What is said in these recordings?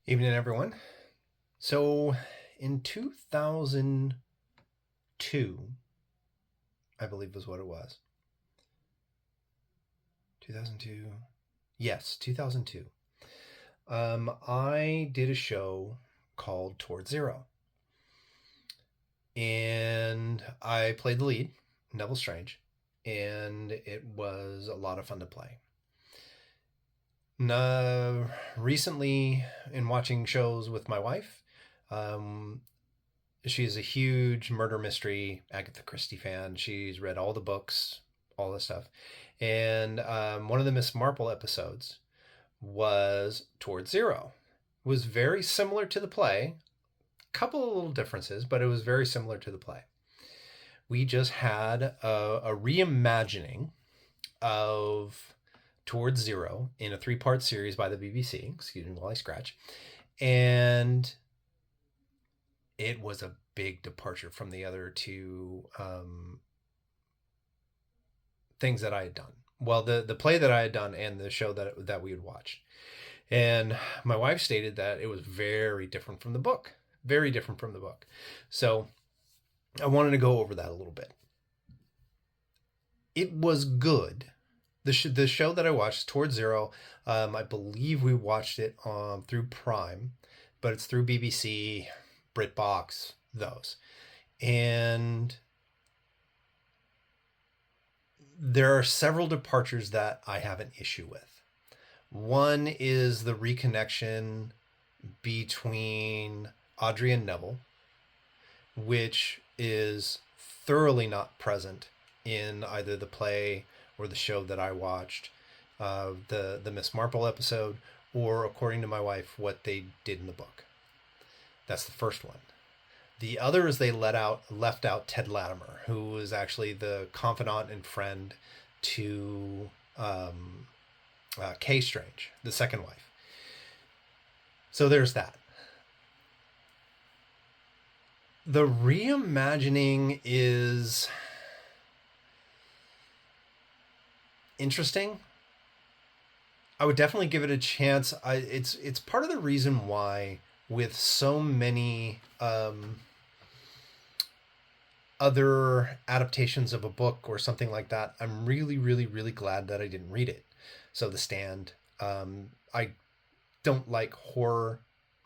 Evening, everyone. So, in 2002, I believe was what it was. 2002. Yes, 2002. I did a show called Toward Zero, and I played the lead, Neville Strange, and it was a lot of fun to play. Recently, in watching shows with my wife, um, she is a huge murder mystery Agatha Christie fan. She's read all the books, all this stuff. And one of the Miss Marple episodes was Toward Zero. It was very similar to the play. A couple of little differences, but it was very similar to the play. We just had a reimagining of Toward Zero in a three-part series by the BBC. Excuse me while I scratch. And it was a big departure from the other two things that I had done. Well, the play that I had done and the show that we had watched. And my wife stated that it was very different from the book. Very different from the book. So I wanted to go over that a little bit. It was good. The show that I watched, Toward Zero, I believe we watched it through Prime, but it's through BBC, BritBox, those. And there are several departures that I have an issue with. One is the reconnection between Audrey and Neville, which is thoroughly not present in either the play or the show that I watched, the Miss Marple episode, or according to my wife, what they did in the book. That's the first one. The other is they left out Ted Latimer, who was actually the confidant and friend to Kay Strange, the second wife. So there's that. The reimagining is interesting. I would definitely give it a chance. It's part of the reason why, with so many other adaptations of a book or something like that, I'm really, really, really glad that I didn't read it. So The Stand. I don't like horror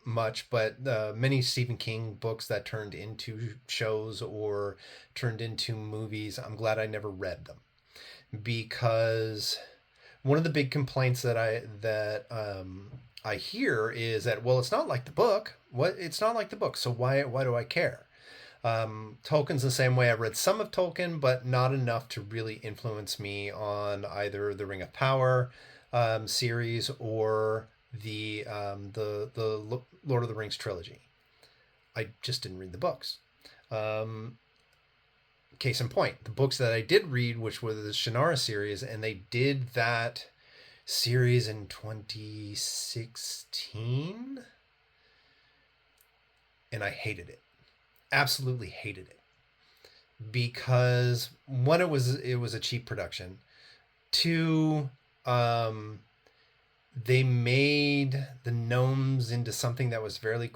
much, but many Stephen King books that turned into shows or turned into movies, I'm glad I never read them, because one of the big complaints that I hear is that, well, it's not like the book. What? It's not like the book, so why do I care? Tolkien's the same way. I read some of Tolkien, but not enough to really influence me on either the Ring of Power series or the Lord of the Rings trilogy. I just didn't read the books. Case in point, the books that I did read, which were the Shannara series, and they did that series in 2016, and I hated it. Absolutely hated it, because one, it was a cheap production. Two, they made the gnomes into something that was very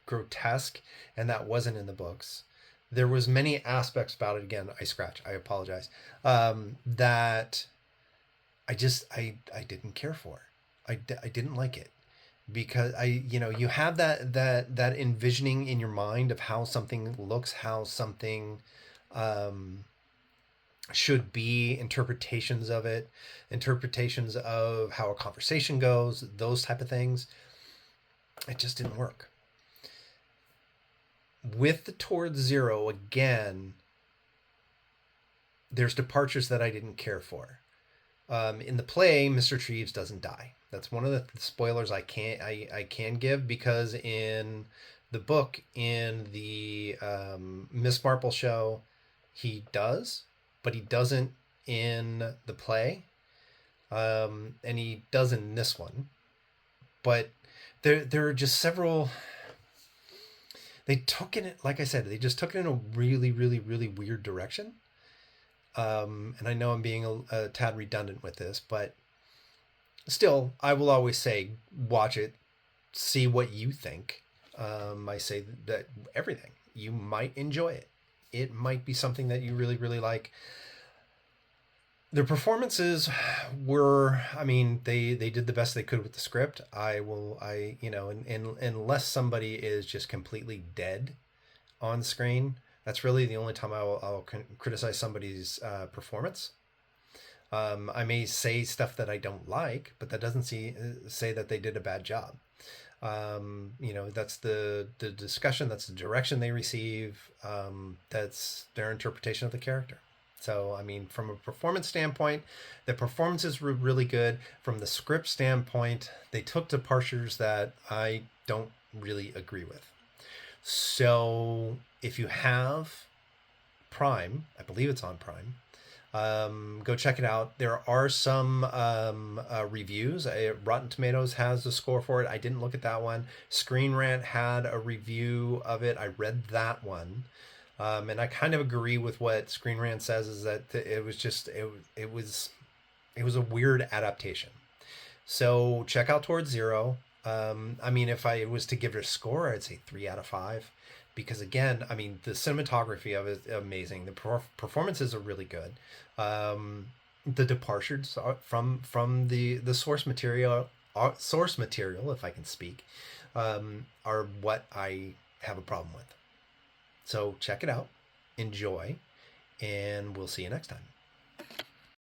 grotesque, and that wasn't in the books. There was many aspects about it. Again, I apologize. That I didn't care for. I didn't like it, because you have that envisioning in your mind of how something looks, how something should be, interpretations of it, interpretations of how a conversation goes, those type of things. It just didn't work. With the Toward Zero, again, there's departures that I didn't care for. In the play, Mr. Treves doesn't die. That's one of the spoilers I can give, because in the book, in the Miss Marple show, he does, but he doesn't in the play, and he does in this one. But there are just several. They took it, like I said, they just took it in a really, really, really weird direction. And I know I'm being a tad redundant with this, but still, I will always say, watch it, see what you think. I say that everything, you might enjoy it. It might be something that you really, really like. Their performances were, I mean, they did the best they could with the script. Unless somebody is just completely dead on screen, that's really the only time I'll criticize somebody's performance. I may say stuff that I don't like, but that doesn't say that they did a bad job. That's the discussion, that's the direction they receive, that's their interpretation of the character. So, I mean, from a performance standpoint, the performances were really good. From the script standpoint, they took departures that I don't really agree with. So, if you have Prime, I believe it's on Prime, go check it out. There are some reviews. Rotten Tomatoes has a score for it. I didn't look at that one. Screen Rant had a review of it. I read that one. And I kind of agree with what Screen Rant says, is that it was a weird adaptation. So check out Towards Zero. I mean, if I was to give it a score, I'd say 3 out of 5, because again, I mean, the cinematography of it is amazing. The performances are really good. The departures from the source material, if I can speak, are what I have a problem with. So check it out, enjoy, and we'll see you next time.